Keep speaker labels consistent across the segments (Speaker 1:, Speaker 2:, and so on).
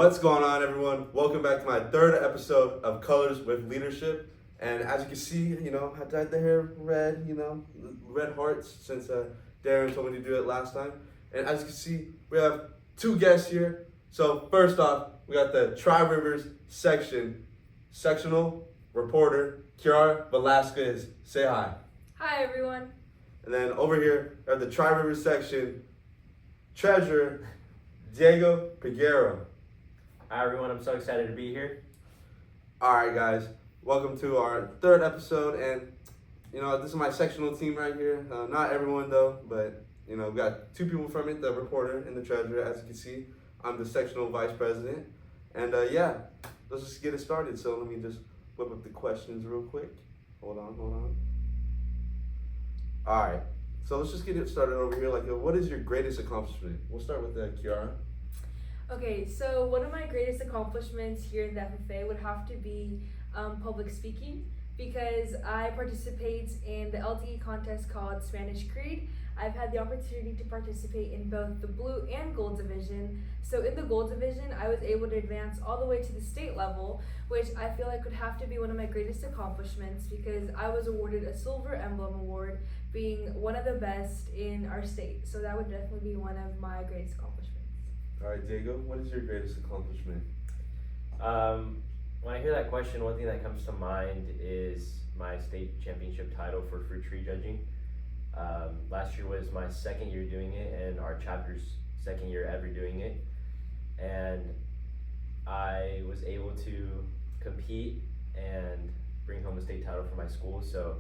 Speaker 1: What's going on, everyone? Welcome back to my third episode of Colors with Leadership. And as you can see, I dyed the hair red, red hearts since Darren told me to do it last time. And as you can see, we have two guests here. So first off, we got the Tri-Rivers sectional reporter, Kiara Velasquez. Say hi.
Speaker 2: Hi, everyone.
Speaker 1: And then over here, we have the Tri-Rivers section treasurer, Diego Peguero.
Speaker 3: Hi everyone, I'm so excited to be here.
Speaker 1: Alright guys, welcome to our third episode, and this is my sectional team right here. Not everyone though, but we got two people from it, the reporter and the treasurer. As you can see, I'm the sectional vice president. And let's just get it started. So let me just whip up the questions real quick. Hold on. Alright, so let's just get it started over here. What is your greatest accomplishment? We'll start with Kiara.
Speaker 2: Okay, so one of my greatest accomplishments here in the FFA would have to be public speaking, because I participate in the LTE contest called Spanish Creed. I've had the opportunity to participate in both the blue and gold division. So in the gold division, I was able to advance all the way to the state level, which I feel like would have to be one of my greatest accomplishments, because I was awarded a silver emblem award, being one of the best in our state. So that would definitely be one of my greatest accomplishments.
Speaker 1: All right, Diego, what is your greatest accomplishment?
Speaker 3: When I hear that question, one thing that comes to mind is my state championship title for fruit tree judging. Last year was my second year doing it, and our chapter's second year ever doing it. And I was able to compete and bring home the state title for my school. So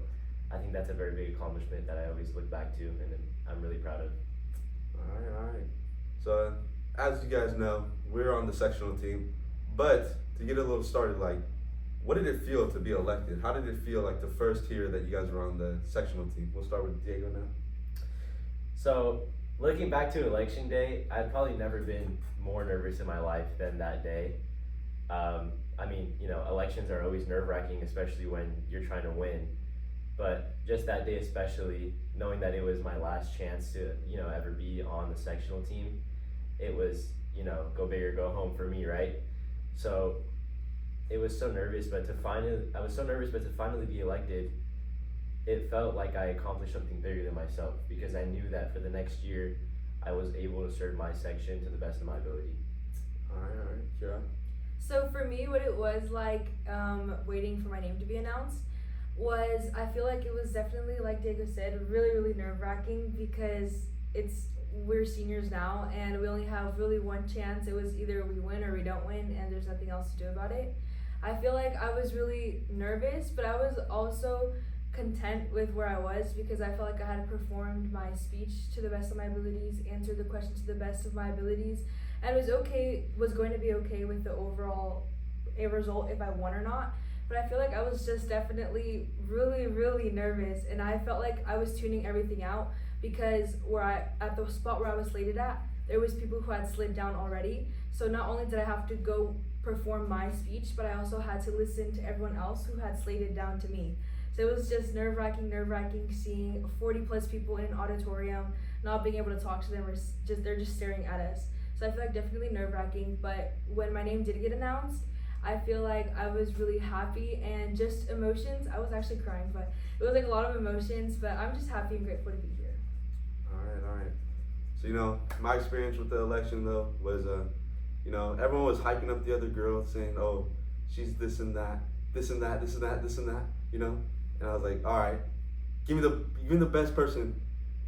Speaker 3: I think that's a very big accomplishment that I always look back to, and I'm really proud of.
Speaker 1: All right. So as you guys know, we're on the sectional team, but to get a little started, what did it feel to be elected? How did it feel the first year that you guys were on the sectional team? We'll start with Diego now.
Speaker 3: So looking back to election day, I'd probably never been more nervous in my life than that day. Elections are always nerve-wracking, especially when you're trying to win. But just that day especially, knowing that it was my last chance to, ever be on the sectional team, it was, go big or go home for me, right? So it was so nervous, but I was so nervous, but to finally be elected, it felt like I accomplished something bigger than myself, because I knew that for the next year, I was able to serve my section to the best of my ability.
Speaker 1: All right, Kira.
Speaker 2: So for me, what it was like waiting for my name to be announced was, I feel like it was definitely, like Diego said, really, really nerve-wracking, because we're seniors now and we only have really one chance. It was either we win or we don't win, and there's nothing else to do about it. I feel like I was really nervous, but I was also content with where I was, because I felt like I had performed my speech to the best of my abilities, answered the questions to the best of my abilities, and was going to be okay with the overall result if I won or not. But I feel like I was just definitely really, really nervous, and I felt like I was tuning everything out, because at the spot where I was slated at, there was people who had slid down already. So not only did I have to go perform my speech, but I also had to listen to everyone else who had slated down to me. So it was just nerve-wracking seeing 40 plus people in an auditorium, not being able to talk to them, or they're just staring at us. So I feel like definitely nerve-wracking, but when my name did get announced, I feel like I was really happy, and just emotions. I was actually crying, but it was a lot of emotions, but I'm just happy and grateful to be here.
Speaker 1: All right. So, my experience with the election, though, was, everyone was hyping up the other girl, saying, oh, she's this and that, and I was like, all right, give me the best person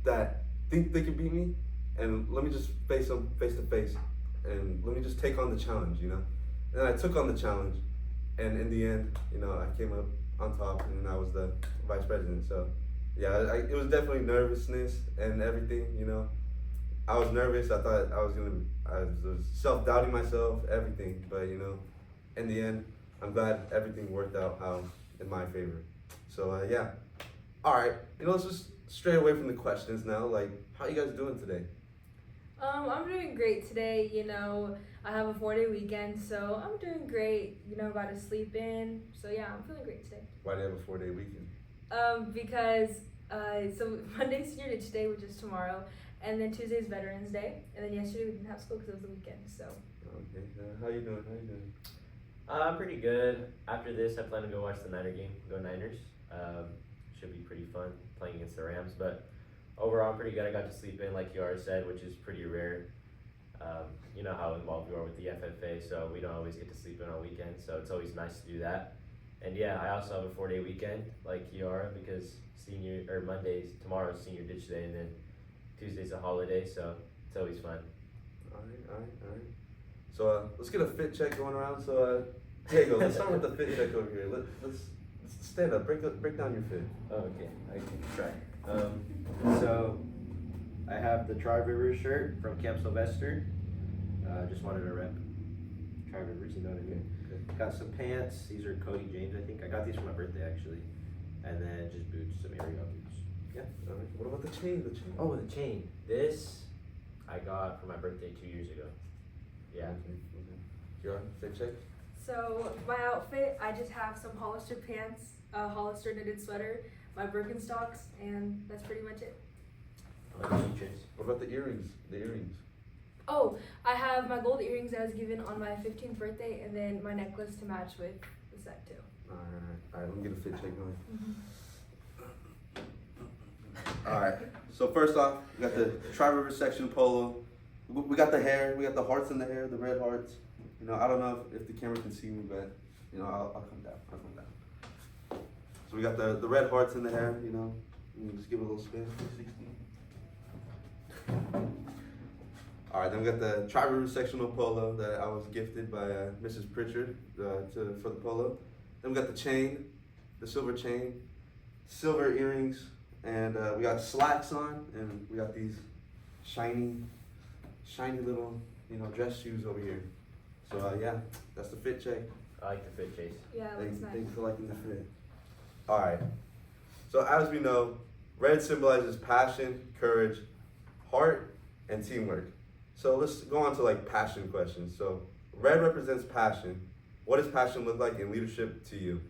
Speaker 1: that think they can beat me, and let me just face them face to face, and let me just take on the challenge, And I took on the challenge, and in the end, I came up on top, and I was the vice president. So, yeah, it was definitely nervousness and everything, I was nervous. I thought I was self-doubting myself, everything. But, in the end, I'm glad everything worked out in my favor. So, yeah. All right, let's just stray away from the questions now. How you guys doing today?
Speaker 2: I'm doing great today. I have a 4-day weekend, so I'm doing great. About to sleep in. So yeah, I'm feeling great today.
Speaker 1: Why do you have a 4-day weekend?
Speaker 2: Because so Monday's Senior Day today, which is tomorrow, and then Tuesday is Veterans Day, and then yesterday we didn't have school because it was the weekend. So
Speaker 1: Okay. How you doing? How you doing?
Speaker 3: I'm pretty good. After this, I plan to go watch the Niner game. Go Niners. Should be pretty fun playing against the Rams. But overall, I'm pretty good. I got to sleep in, like you already said, which is pretty rare. You know how involved you are with the FFA, so we don't always get to sleep in on weekends. So it's always nice to do that. And yeah, I also have a 4-day weekend like Kiara because tomorrow's senior ditch day, and then Tuesday's a holiday, so it's always fun.
Speaker 1: All right. So let's get a fit check going around. So Diego, let's start with the fit check over here. Let's stand up. Break down your fit.
Speaker 4: Oh, okay, I can try. So I have the Tri-Rivers shirt from Camp Sylvester. Just wanted to rep Tri-Rivers, you know what I mean?
Speaker 1: Okay.
Speaker 4: Got some pants. These are Cody James, I think. I got these for my birthday, actually. And then just boots, some Ariel boots. Yeah.
Speaker 1: All right. What about the chain? The chain.
Speaker 3: Oh, the chain. This I got for my birthday 2 years ago. Yeah.
Speaker 1: Okay. Kiara, fit check.
Speaker 2: So my outfit, I just have some Hollister pants, a Hollister knitted sweater, my Birkenstocks, and that's pretty much it.
Speaker 3: What about you, Chace?
Speaker 1: What about the earrings? The earrings.
Speaker 2: Oh, I have my gold earrings that I was given on my 15th birthday, and then my necklace to match with the set too.
Speaker 1: All right. Let me get a fit check going. All right. So first off, we got the Tri-River section polo. We got the hair. We got the hearts in the hair, the red hearts. You know, I don't know if the camera can see me, but you know, I'll come down. I'll come down. So we got the red hearts in the hair. You know, you can just give it a little spin. 360. All right. Then we got the Tri-River sectional polo that I was gifted by Mrs. Pritchard for the polo. Then we got the chain, the silver chain, silver earrings, and we got slacks on, and we got these shiny little, dress shoes over here. So yeah, that's the fit check.
Speaker 3: I like the fit, Chace.
Speaker 2: Yeah, it looks nice.
Speaker 1: Thanks for liking the fit. All right. So as we know, red symbolizes passion, courage, heart, and teamwork. So let's go on to passion questions. So red represents passion. What does passion look like in leadership to you?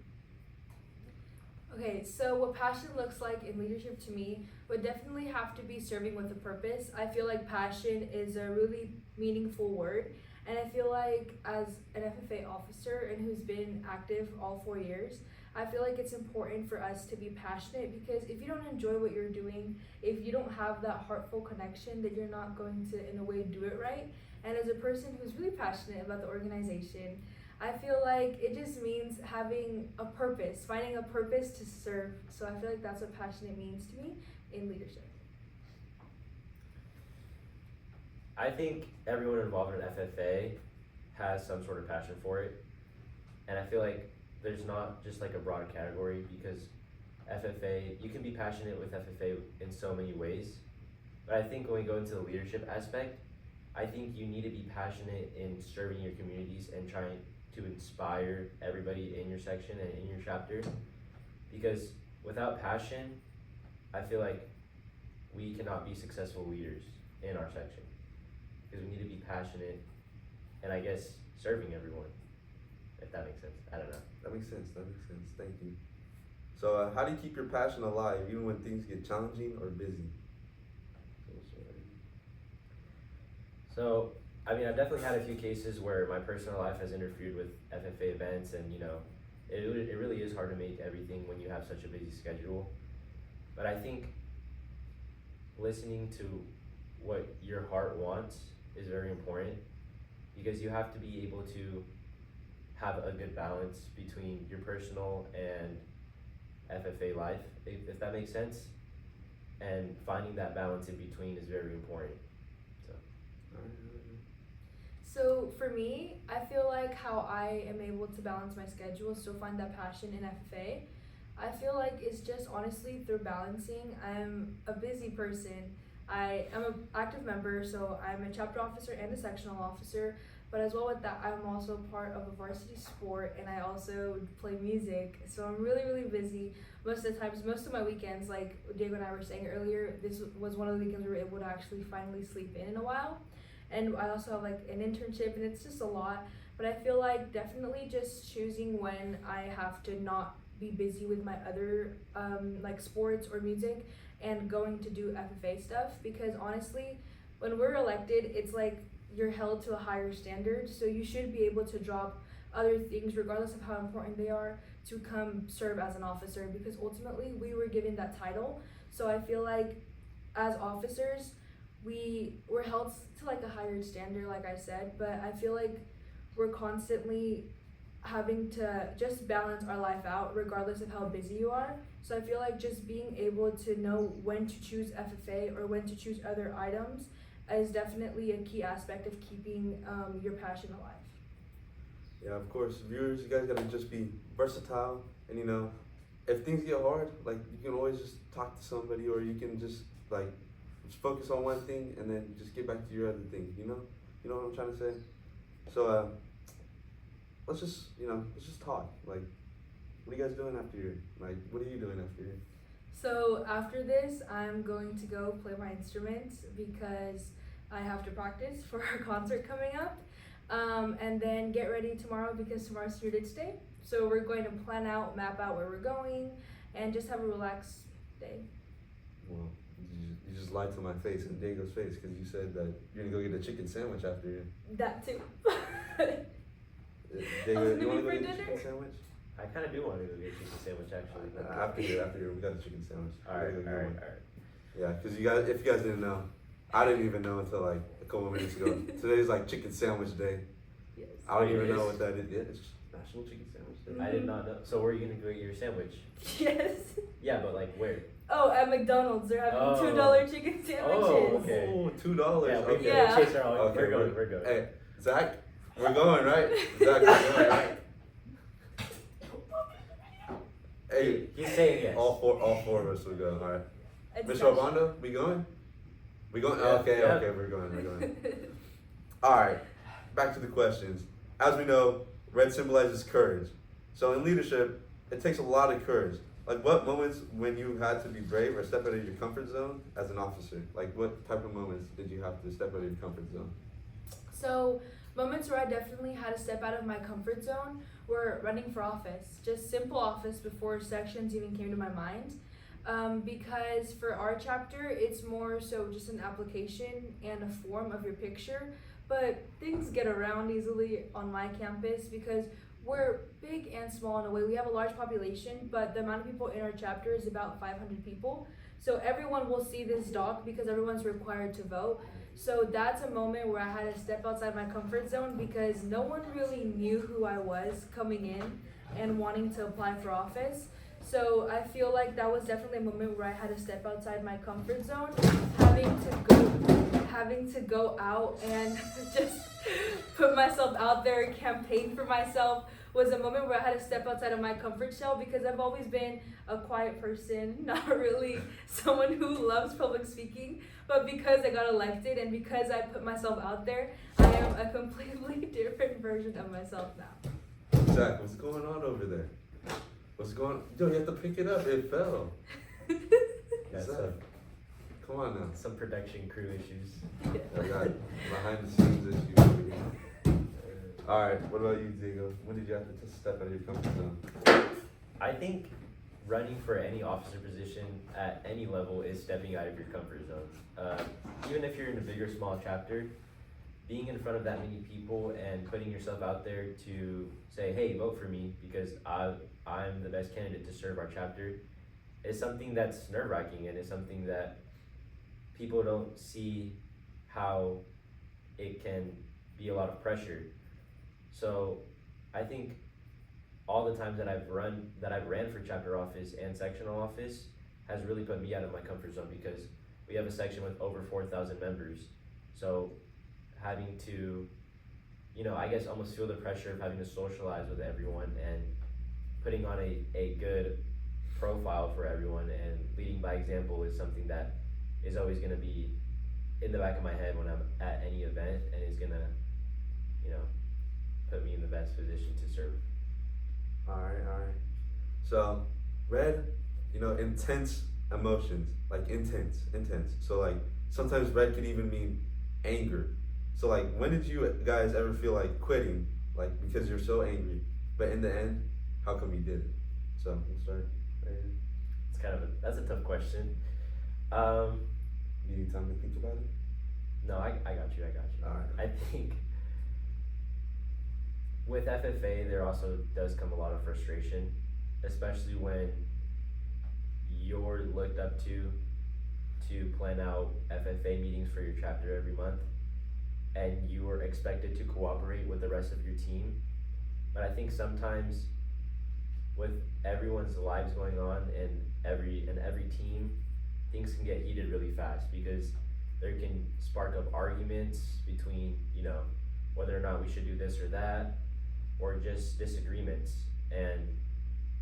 Speaker 2: Okay, so what passion looks like in leadership to me would definitely have to be serving with a purpose. I feel like passion is a really meaningful word, and I feel like as an FFA officer and who's been active all 4 years, I feel like it's important for us to be passionate, because if you don't enjoy what you're doing, if you don't have that heartfelt connection, then you're not going to, in a way, do it right. And as a person who's really passionate about the organization, I feel like it just means having a purpose, finding a purpose to serve. So I feel like that's what passionate means to me in leadership.
Speaker 3: I think everyone involved in FFA has some sort of passion for it. And I feel like there's not just a broad category, because FFA, you can be passionate with FFA in so many ways. But I think when we go into the leadership aspect, I think you need to be passionate in serving your communities and trying to inspire everybody in your section and in your chapter. Because without passion, I feel like we cannot be successful leaders in our section. Because we need to be passionate and I guess serving everyone, if that makes sense. I don't know.
Speaker 1: That makes sense. Thank you. So how do you keep your passion alive even when things get challenging or busy?
Speaker 3: So, I mean, I've definitely had a few cases where my personal life has interfered with FFA events, and it really is hard to make everything when you have such a busy schedule. But I think listening to what your heart wants is very important, because you have to be able to have a good balance between your personal and FFA life, if that makes sense. And finding that balance in between is very important.
Speaker 2: So for me, I feel like how I am able to balance my schedule, still find that passion in FFA, I feel like it's just honestly through balancing. I'm a busy person. I am an active member, so I'm a chapter officer and a sectional officer, but as well with that, I'm also part of a varsity sport, and I also play music, so I'm really, really busy most of the times. Most of my weekends, like Diego and I were saying earlier, this was one of the weekends we were able to actually finally sleep in a while. And I also have an internship, and it's just a lot. But I feel like definitely just choosing when I have to not be busy with my other sports or music and going to do FFA stuff. Because honestly, when we're elected, it's you're held to a higher standard, so you should be able to drop other things regardless of how important they are to come serve as an officer, because ultimately we were given that title. So I feel like as officers we're held to like a higher standard, like I said, but I feel like we're constantly having to just balance our life out regardless of how busy you are. So I feel like just being able to know when to choose FFA or when to choose other items is definitely a key aspect of keeping your passion alive.
Speaker 1: Yeah, of course, viewers, you guys gotta just be versatile, and you know, if things get hard, like you can always just talk to somebody, or you can just like just focus on one thing and then just get back to your other thing. You know what I'm trying to say. So let's just talk. Like, what are you guys doing after here? Like, what are you doing after here?
Speaker 2: So after this, I'm going to go play my instruments because I have to practice for our concert coming up. And then get ready tomorrow because tomorrow's Students' Day. So we're going to plan out, map out where we're going, and just have a relaxed day.
Speaker 1: Well, you just lied to my face and Diego's face because you said that you're gonna go get a chicken sandwich after here.
Speaker 2: That too.
Speaker 1: Diego, you wanna
Speaker 2: looking
Speaker 1: go
Speaker 2: for
Speaker 1: get a
Speaker 2: dinner.
Speaker 1: chicken sandwich?
Speaker 3: I kind of do want to go get a chicken sandwich actually.
Speaker 1: After here, we got a chicken sandwich.
Speaker 3: Alright,
Speaker 1: We gotta go get
Speaker 3: alright,
Speaker 1: one.
Speaker 3: alright.
Speaker 1: Yeah, because if you guys didn't know, I didn't even know until like a couple of minutes ago. Today's like chicken sandwich day.
Speaker 2: Yes.
Speaker 1: I don't
Speaker 3: It
Speaker 1: even know
Speaker 3: is.
Speaker 1: what that is. Yeah, it's National Chicken Sandwich Day.
Speaker 3: I did not know. So where are you gonna go get your sandwich?
Speaker 2: Yes.
Speaker 3: Yeah, but like where?
Speaker 2: Oh, at McDonald's they're having
Speaker 3: Oh.
Speaker 2: $2 chicken sandwiches.
Speaker 3: Oh, okay.
Speaker 1: Oh, $2.
Speaker 3: Yeah, we
Speaker 1: Okay.
Speaker 2: Yeah.
Speaker 3: Chase are all.
Speaker 1: Okay,
Speaker 3: we're going. We're going.
Speaker 1: Hey, Zach, we're going, right? Zach, we're going, right? Hey,
Speaker 3: He's saying yes.
Speaker 1: all four of us will go. All right.
Speaker 2: It's
Speaker 1: Mr.
Speaker 2: special.
Speaker 1: Obando, we going? We going?
Speaker 3: Yeah,
Speaker 1: Okay,
Speaker 3: yeah.
Speaker 1: okay, we're going. All right. Back to the questions. As we know, red symbolizes courage. So in leadership, it takes a lot of courage. Like, what moments when you had to be brave or step out of your comfort zone as an officer? Like, what type of moments did you have to step out of your comfort zone?
Speaker 2: So moments where I definitely had to step out of my comfort zone were running for office, just simple office before sections even came to my mind. Because for our chapter, it's more so just an application and a form of your picture, but things get around easily on my campus because we're big and small in a way. We have a large population, but the amount of people in our chapter is about 500 people. So everyone will see this doc because everyone's required to vote. So that's a moment where I had to step outside my comfort zone because no one really knew who I was coming in and wanting to apply for office. So I feel like that was definitely a moment where I had to step outside my comfort zone, having to go out and just put myself out there, campaign for myself was a moment where I had to step outside of my comfort shell because I've always been a quiet person, not really someone who loves public speaking, but because I got elected and because I put myself out there, I am a completely different version of myself now.
Speaker 1: Zach, what's going on over there? What's going on? Yo, you have to pick it up. It fell.
Speaker 3: Yeah,
Speaker 1: Zach,
Speaker 3: so
Speaker 1: come on now.
Speaker 3: some production crew issues.
Speaker 1: I got behind the scenes issues over here. All right, what about you, Diego? When did you have to step out of your comfort zone?
Speaker 3: I think running for any officer position at any level is stepping out of your comfort zone. Even if you're in a big or small chapter, being in front of that many people and putting yourself out there to say, hey, vote for me because I'm the best candidate to serve our chapter is something that's nerve-wracking and is something that people don't see how it can be a lot of pressure. So I think all the times that I've ran for chapter office and sectional office has really put me out of my comfort zone because we have a section with over 4,000 members. So having to, I guess almost feel the pressure of having to socialize with everyone and putting on a good profile for everyone and leading by example is something that is always going to be in the back of my head when I'm at any event and is going to, put me in the best position to serve.
Speaker 1: All right. So, red, intense emotions, like intense. So, like, sometimes red can even mean anger. So, like, when did you guys ever feel like quitting, like, because you're so angry, but in the end, how come you did it? So, we'll start right here.
Speaker 3: That's a tough question.
Speaker 1: You need time to think about it?
Speaker 3: No, I got you.
Speaker 1: Alright.
Speaker 3: I think with FFA, there also does come a lot of frustration, especially when you're looked up to plan out FFA meetings for your chapter every month, and you are expected to cooperate with the rest of your team. But I think sometimes with everyone's lives going on and every team, things can get heated really fast because there can spark up arguments between, you know, whether or not we should do this or that, or just disagreements, and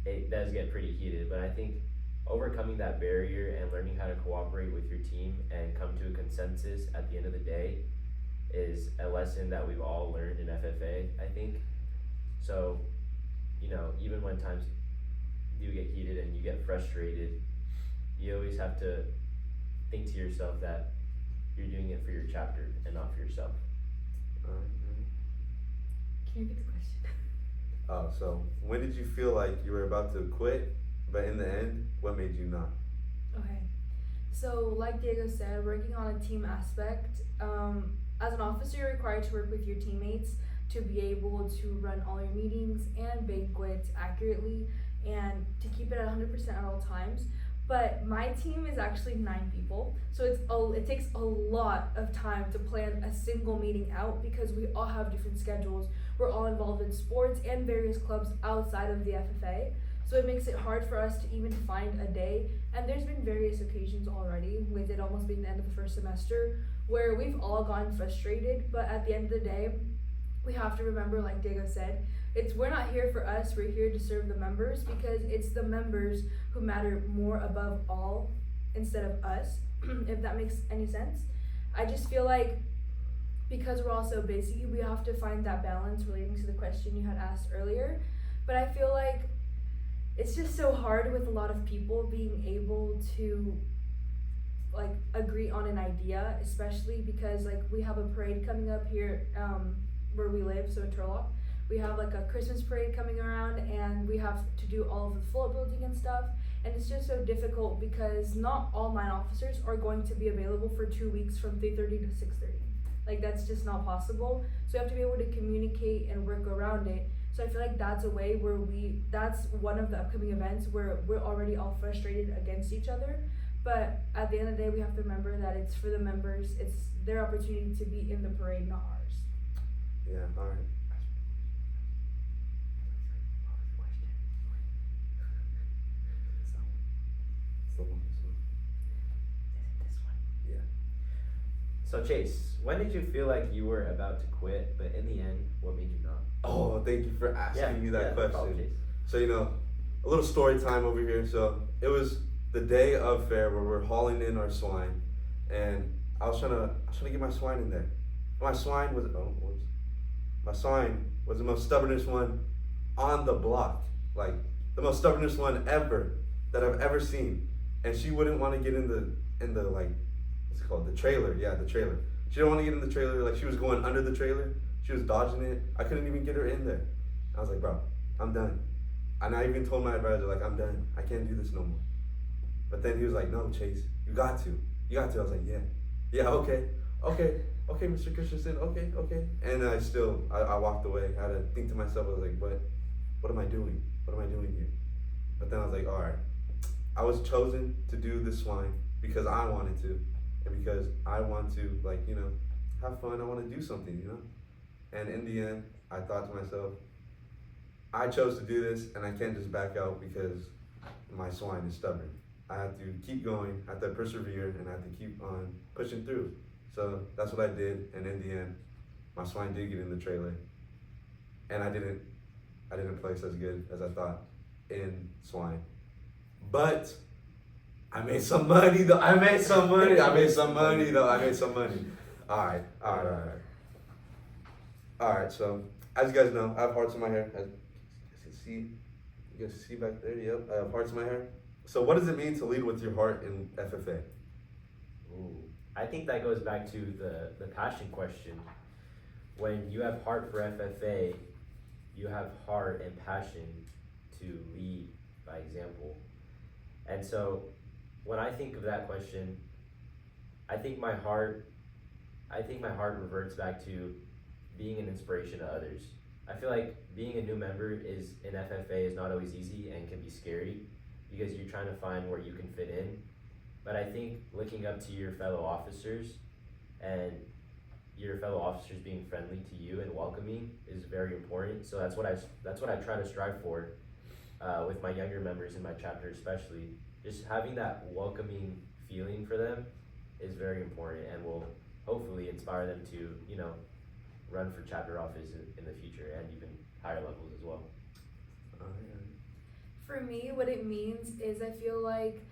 Speaker 3: it does get pretty heated. But I think overcoming that barrier and learning how to cooperate with your team and come to a consensus at the end of the day is a lesson that we've all learned in FFA, I think. So, you know, even when times do get heated and you get frustrated, you always have to think to yourself that you're doing it for your chapter and not for yourself.
Speaker 2: Can you repeat the question?
Speaker 1: So when did you feel like you were about to quit, but in the end, what made you not?
Speaker 2: Okay. So, like Diego said, working on a team aspect, as an officer, you're required to work with your teammates to be able to run all your meetings and banquets accurately and to keep it at 100% at all times. But my team is actually 9 people, so it takes a lot of time to plan a single meeting out because we all have different schedules. We're all involved in sports and various clubs outside of the FFA, so it makes it hard for us to even find a day. And there's been various occasions already, with it almost being the end of the first semester, where we've all gotten frustrated, but at the end of the day, we have to remember, like Diego said, we're not here for us, we're here to serve the members, because it's the members who matter more above all instead of us, if that makes any sense. I just feel like because we're all so busy, we have to find that balance relating to the question you had asked earlier. But I feel like it's just so hard with a lot of people being able to like agree on an idea, especially because like we have a parade coming up here where we live, so in Turlock. We have like a Christmas parade coming around, and we have to do all of the float building and stuff. And it's just so difficult because not all 9 officers are going to be available for 2 weeks from 3:30 to 6:30. Like that's just not possible. So we have to be able to communicate and work around it. So I feel like that's a way where that's one of the upcoming events where we're already all frustrated against each other. But at the end of the day, we have to remember that it's for the members. It's their opportunity to be in the parade, not ours.
Speaker 1: Yeah, alright. Yeah.
Speaker 3: So Chase, when did you feel like you were about to quit, but in the end, what made you not?
Speaker 1: Oh, thank you for asking me that
Speaker 3: no problem,
Speaker 1: question.
Speaker 3: Chase.
Speaker 1: So, you know, a little story time over here. So it was the day of fair where we're hauling in our swine, and I was trying to get my swine in there. My swine was the most stubbornest one on the block, like the most stubbornest one ever that I've ever seen. And she wouldn't want to get in the like, what's it called? The trailer. Yeah, the trailer. She didn't want to get in the trailer. Like she was going under the trailer. She was dodging it. I couldn't even get her in there. I was like, bro, I'm done. And I even told my advisor, like, I'm done. I can't do this no more. But then he was like, no, Chase, you got to. I was like, yeah, okay, Mr. Christensen, okay. And I walked away. I had to think to myself, I was like, what am I doing? What am I doing here? But then I was like, all right, I was chosen to do this swine because I wanted to, and because I want to, like, you know, have fun. I want to do something, you know. And in the end, I thought to myself, I chose to do this, and I can't just back out because my swine is stubborn. I have to keep going, I have to persevere, and I have to keep on pushing through. So that's what I did, and in the end, my swine did get in the trailer, and I didn't place as good as I thought in swine. But I made some money though. All right, so as you guys know, I have hearts in my hair. As you guys see back there, yep, I have hearts in my hair. So what does it mean to lead with your heart in FFA?
Speaker 3: Ooh, I think that goes back to the passion question. When you have heart for FFA, you have heart and passion to lead by example. And so when I think of that question, I think my heart I think my heart reverts back to being an inspiration to others. I feel like being a new member is in FFA is not always easy and can be scary because you're trying to find where you can fit in. But I think looking up to your fellow officers and your fellow officers being friendly to you and welcoming is very important. So that's what I try to strive for with my younger members in my chapter, especially. Just having that welcoming feeling for them is very important and will hopefully inspire them to, you know, run for chapter office in the future and even higher levels as well.
Speaker 2: For me, what it means is I feel like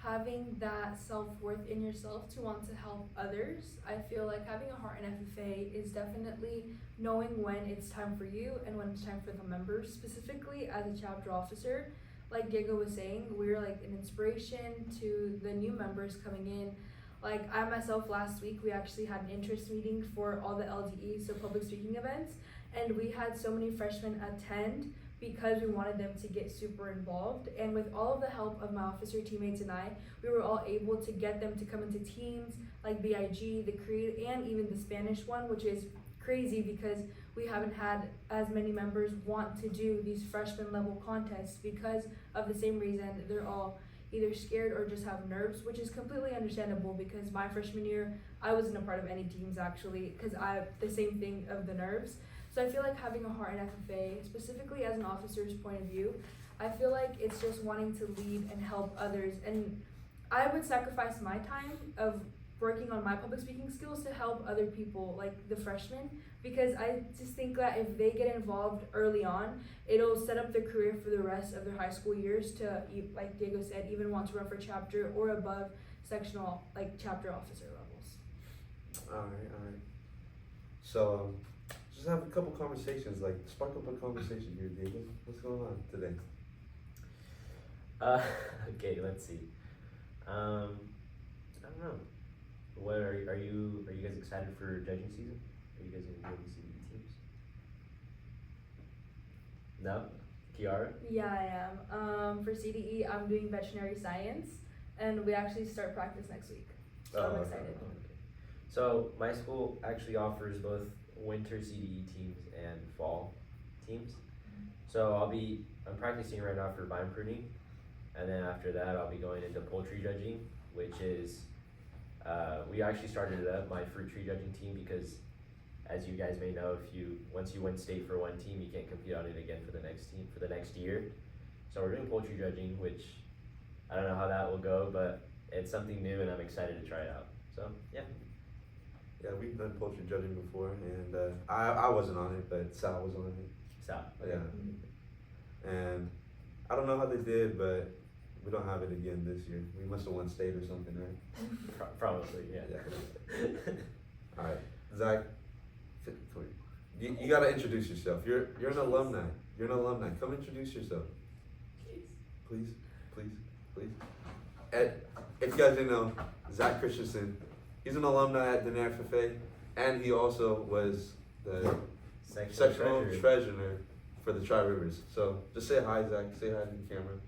Speaker 2: having that self-worth in yourself to want to help others. I feel like having a heart in FFA is definitely knowing when it's time for you and when it's time for the members. Specifically as a chapter officer, like Diego was saying, we're like an inspiration to the new members coming in. Like I myself, last week we actually had an interest meeting for all the LDE, so public speaking events, and we had so many freshmen attend because we wanted them to get super involved. And with all of the help of my officer teammates and I, we were all able to get them to come into teams like BIG, the Creed, and even the Spanish one, which is crazy because we haven't had as many members want to do these freshman level contests because of the same reason. They're all either scared or just have nerves, which is completely understandable because my freshman year, I wasn't a part of any teams actually because I the same thing of the nerves. So I feel like having a heart in FFA, specifically as an officer's point of view, I feel like it's just wanting to lead and help others. And I would sacrifice my time of working on my public speaking skills to help other people, like the freshmen, because I just think that if they get involved early on, it'll set up their career for the rest of their high school years to, like Diego said, even want to run for chapter or above sectional, like chapter officer levels.
Speaker 1: Alright. So, just have a couple conversations, like spark up a conversation here, Diego. What's going on today?
Speaker 3: Okay, let's see. I don't know. What are you guys excited for judging season? Are you guys gonna do any CDE teams? No? Kiara?
Speaker 2: Yeah, I am. For CDE, I'm doing veterinary science, and we actually start practice next week. So I'm excited.
Speaker 3: Okay. So my school actually offers both winter CDE teams and fall teams. So I'm practicing right now for vine pruning, and then after that I'll be going into poultry judging, which is we actually started up my fruit tree judging team because, as you guys may know, once you win state for one team, you can't compete on it again for the next team for the next year. So we're doing poultry judging, which I don't know how that will go, but it's something new and I'm excited to try it out. So yeah.
Speaker 1: Yeah, we've done poultry judging before, and I wasn't on it, but Sal was on it.
Speaker 3: So
Speaker 1: Yeah. And I don't know how they did, but we don't have it again this year. We must have won state or something, right?
Speaker 3: probably, yeah.
Speaker 1: All right, Zach, you gotta introduce yourself. You're an alumni. You're an alumni. Come introduce yourself. Please. If you guys didn't know, Zach Christensen, he's an alumni at Denair FFA, and he also was the sectional treasurer for the Tri-Rivers. So just say hi, Zach. Say hi to the camera.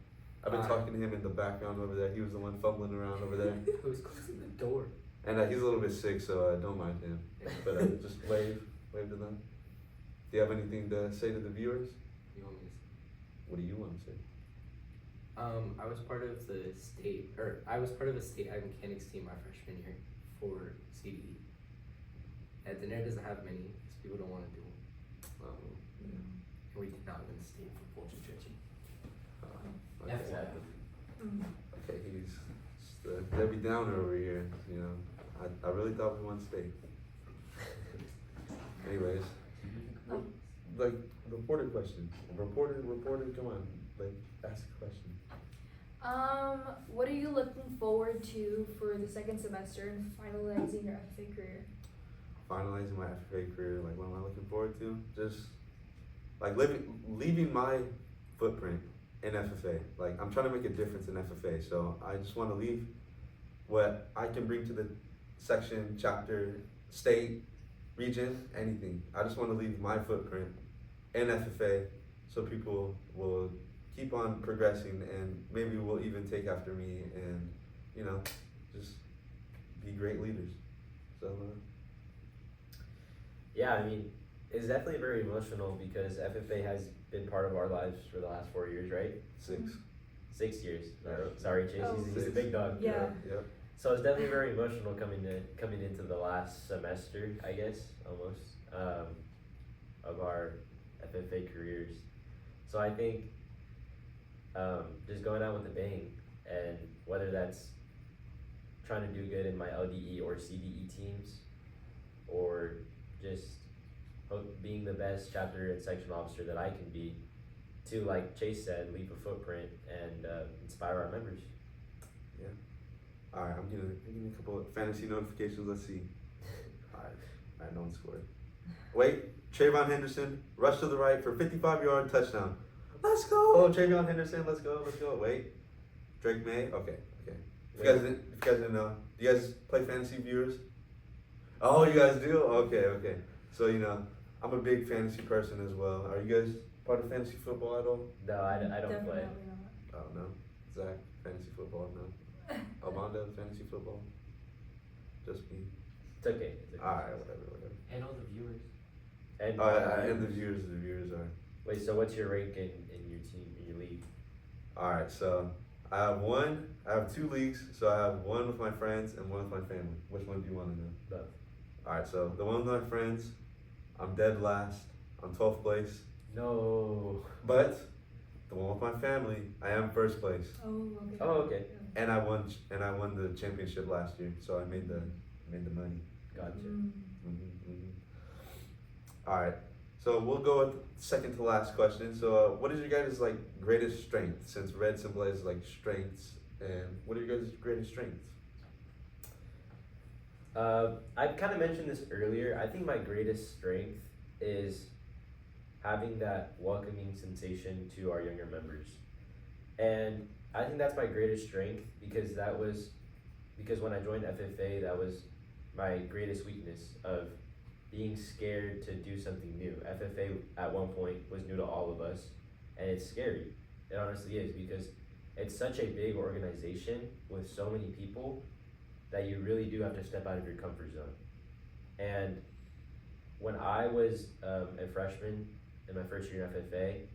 Speaker 1: I've been talking to him in the background over there. He was the one fumbling around over there.
Speaker 5: Who's closing the door?
Speaker 1: And he's a little bit sick, so don't mind him. But just wave to them. Do you have anything to say to the viewers?
Speaker 5: You want me to
Speaker 1: What do you want to say?
Speaker 5: I was part of a state ag mechanics team my freshman year for CDE. And Denair doesn't have many because people don't want to do them. And we did not win state for poultry judging.
Speaker 1: Okay.
Speaker 3: Exactly.
Speaker 1: Okay, he's just the Debbie Downer over here. You know, I really thought we won state. Anyways, like reporter question. Reporter, come on, like ask a question.
Speaker 2: What are you looking forward to for the second semester and finalizing your FFA career?
Speaker 1: Finalizing my FFA career, like what am I looking forward to? Just like leaving my footprint in FFA. Like I'm trying to make a difference in FFA, so I just want to leave what I can bring to the section, chapter, state, region, anything. I just want to leave my footprint in FFA so people will keep on progressing and maybe will even take after me and, you know, just be great leaders. So
Speaker 3: Yeah, I mean, it's definitely very emotional because FFA has been part of our lives for the last 4 years, right?
Speaker 1: 6.
Speaker 3: 6 years. Sorry, Chase.
Speaker 2: Oh.
Speaker 3: He's a big dog.
Speaker 2: Yeah.
Speaker 1: Yep.
Speaker 3: So it's definitely very emotional coming into the last semester, I guess, almost, of our FFA careers. So I think just going out with a bang, and whether that's trying to do good in my LDE or CDE teams, or just being the best chapter and section officer that I can be, to, like Chase said, leave a footprint and inspire our members.
Speaker 1: Alright, I'm giving a couple of fantasy notifications. Let's see. Alright, no one scored. Wait, Trayvon Henderson, rush to the right for 55-yard touchdown. Let's go, Trayvon Henderson. Let's go. Wait, Drake May. Okay. If you guys didn't know, do you guys play fantasy viewers? Oh, you guys do? Okay. So I'm a big fantasy person as well. Are you guys part of fantasy football at all?
Speaker 3: No, I don't play.
Speaker 2: Definitely not.
Speaker 1: Oh no, Zach, fantasy football, no. Almonda, fantasy football. Just me.
Speaker 3: It's okay.
Speaker 1: Alright, whatever.
Speaker 5: And all the viewers.
Speaker 3: And,
Speaker 1: And the viewers are.
Speaker 3: wait, so what's your rank in your team, in your league?
Speaker 1: Alright, so I have 2 leagues, so I have one with my friends and one with my family. Which one do you want to know?
Speaker 3: Both.
Speaker 1: Alright, so the one with my friends, I'm dead last. I'm 12th place.
Speaker 3: No.
Speaker 1: But the one with my family, I am first place.
Speaker 2: Oh, okay.
Speaker 3: Oh, okay.
Speaker 1: And I won the championship last year, so I made the money.
Speaker 3: Gotcha.
Speaker 1: Alright, so we'll go with second to last question. So what is your guys' greatest strength, since red symbolizes strengths, and what are your guys' greatest strengths?
Speaker 3: I kind of mentioned this earlier. I think my greatest strength is having that welcoming sensation to our younger members. And I think that's my greatest strength because when I joined FFA, that was my greatest weakness of being scared to do something new. FFA at one point was new to all of us, and it's scary. It honestly is, because it's such a big organization with so many people that you really do have to step out of your comfort zone. And when I was a freshman in my first year in FFA,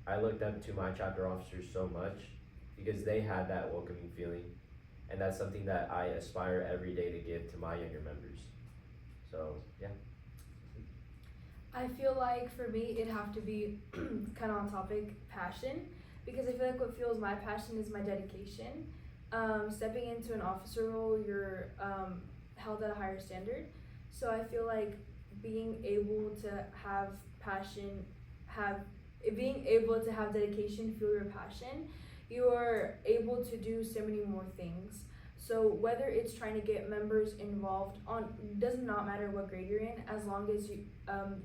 Speaker 3: I looked up to my chapter officers so much because they had that welcoming feeling, and that's something that I aspire every day to give to my younger members. So yeah.
Speaker 2: I feel like for me it'd have to be kind of on topic, passion, because I feel like what fuels my passion is my dedication. Stepping into an officer role, you're held at a higher standard, so I feel like being able to have passion, being able to have dedication fuel your passion, you are able to do so many more things. So whether it's trying to get members involved does not matter what grade you're in, as long as you,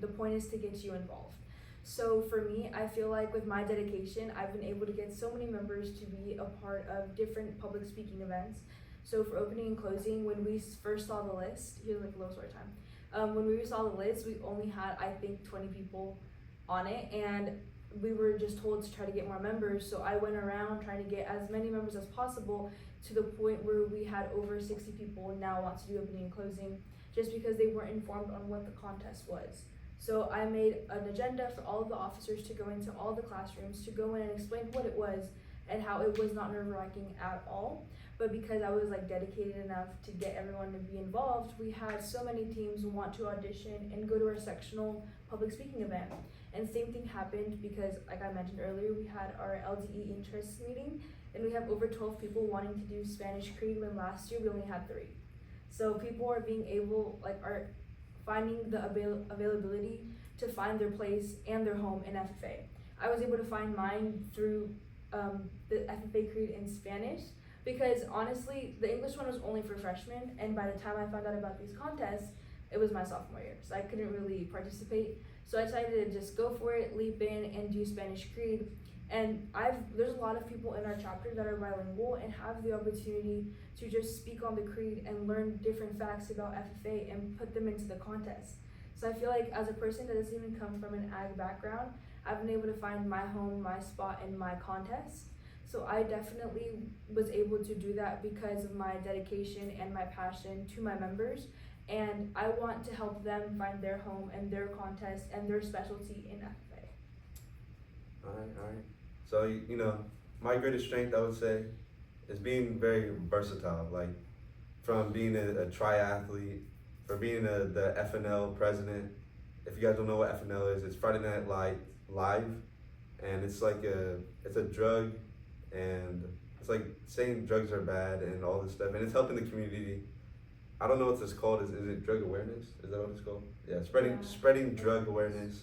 Speaker 2: the point is to get you involved. So for me, I feel like with my dedication, I've been able to get so many members to be a part of different public speaking events. So for opening and closing, when we first saw the list, here's like a little story time. When we saw the list, we only had, I think, 20 people on it, and we were just told to try to get more members. So I went around trying to get as many members as possible, to the point where we had over 60 people now want to do opening and closing, just because they weren't informed on what the contest was. So I made an agenda for all of the officers to go into all the classrooms, to go in and explain what it was and how it was not nerve-wracking at all. But because I was dedicated enough to get everyone to be involved, we had so many teams want to audition and go to our sectional public speaking event. And same thing happened because, like I mentioned earlier, we had our LDE interests meeting, and we have over 12 people wanting to do Spanish Creed, when last year we only had 3. So people are being able, are finding the availability to find their place and their home in FFA. I was able to find mine through the FFA Creed in Spanish, because honestly, the English one was only for freshmen, and by the time I found out about these contests, it was my sophomore year, so I couldn't really participate. So I decided to just go for it, leap in, and do Spanish Creed. And there's a lot of people in our chapter that are bilingual and have the opportunity to just speak on the creed and learn different facts about FFA and put them into the contest. So I feel like as a person that doesn't even come from an ag background, I've been able to find my home, my spot in my contest. So I definitely was able to do that because of my dedication and my passion to my members, and I want to help them find their home and their contest and their specialty in FFA.
Speaker 1: Alright. So, you know, my greatest strength, I would say, is being very versatile. Like, from being a triathlete, for being the FNL president. If you guys don't know what FNL is, it's Friday Night Live, and it's like it's a drug, and it's like saying drugs are bad and all this stuff, and it's helping the community. I don't know what this called. Is it drug awareness? Is that what it's called? Yeah, spreading drug awareness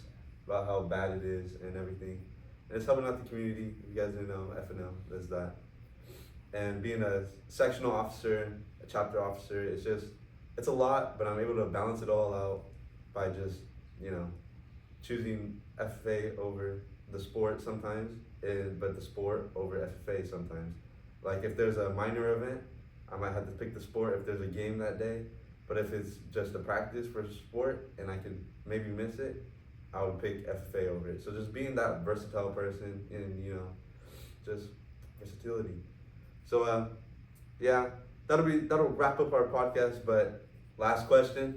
Speaker 1: about how bad it is and everything. And it's helping out the community. If you guys didn't know, FNL does that. And being a sectional officer, a chapter officer, it's a lot, but I'm able to balance it all out by just, you know, choosing FFA over the sport sometimes, but the sport over FFA sometimes. Like if there's a minor event, I might have to pick the sport if there's a game that day. But if it's just a practice for sport and I could maybe miss it, I would pick FFA over it. So just being that versatile person and, you know, just versatility. So yeah, that'll wrap up our podcast. But last question,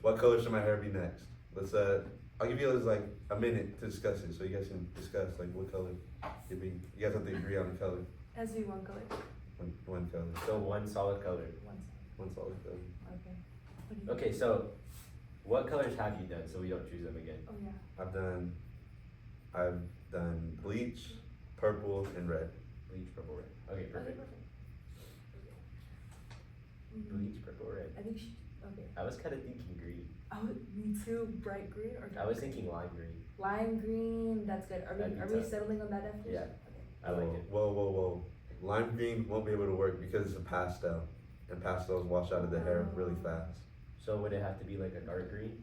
Speaker 1: what color should my hair be next? Let's I'll give you like a minute to discuss it, so you guys can discuss like what color it be. You guys have to agree on the color.
Speaker 2: Has to be one color.
Speaker 1: One color.
Speaker 3: So one solid color.
Speaker 1: One solid color.
Speaker 2: Okay. What do you
Speaker 3: Okay,
Speaker 2: think?
Speaker 3: so what colors have you done so we don't choose them again?
Speaker 2: Oh yeah.
Speaker 1: I've done bleach, purple, and red.
Speaker 3: Bleach, purple, red. Okay,
Speaker 2: Okay,
Speaker 3: perfect.
Speaker 2: perfect.
Speaker 3: Bleach, purple, red.
Speaker 2: I think she. Okay.
Speaker 3: I was kind of thinking green.
Speaker 2: Oh, me too. Bright green or dark
Speaker 3: I was
Speaker 2: green?
Speaker 3: thinking lime green.
Speaker 2: Lime green. That's good. Are
Speaker 3: That'd
Speaker 2: we
Speaker 3: be tough.
Speaker 2: settling on that definition?
Speaker 3: Yeah.
Speaker 2: Okay.
Speaker 3: I like it.
Speaker 1: Whoa. Lime green won't be able to work because it's a pastel, and pastels wash out of the hair really fast.
Speaker 3: So would it have to be like a dark green?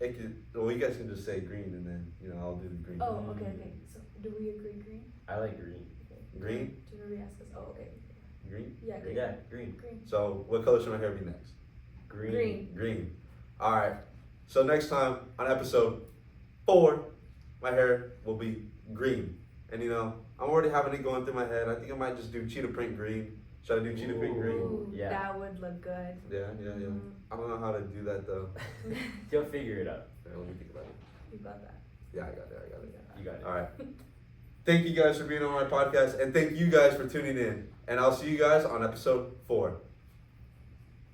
Speaker 1: It could. Well, you guys can just say green, and then I'll do the green.
Speaker 2: Oh, okay. So do we agree green?
Speaker 3: I like green.
Speaker 2: Okay.
Speaker 1: Green?
Speaker 2: Did we ask us? Oh, okay.
Speaker 1: Green.
Speaker 2: Yeah, green.
Speaker 3: Yeah, green.
Speaker 2: Green.
Speaker 1: So what color should my hair be next?
Speaker 3: Green.
Speaker 1: Green. All right. So next time on episode 4, my hair will be green. And I'm already having it going through my head. I think I might just do cheetah print green. Should I do cheetah print green?
Speaker 2: Ooh,
Speaker 3: Yeah.
Speaker 2: that would look good.
Speaker 1: Yeah. I don't know how to do that though.
Speaker 3: You'll figure it out.
Speaker 1: Yeah, let me think about it.
Speaker 2: You got that.
Speaker 1: Yeah, I got it.
Speaker 3: You got it.
Speaker 1: All right. Thank you guys for being on my podcast, and thank you guys for tuning in. And I'll see you guys on episode 4.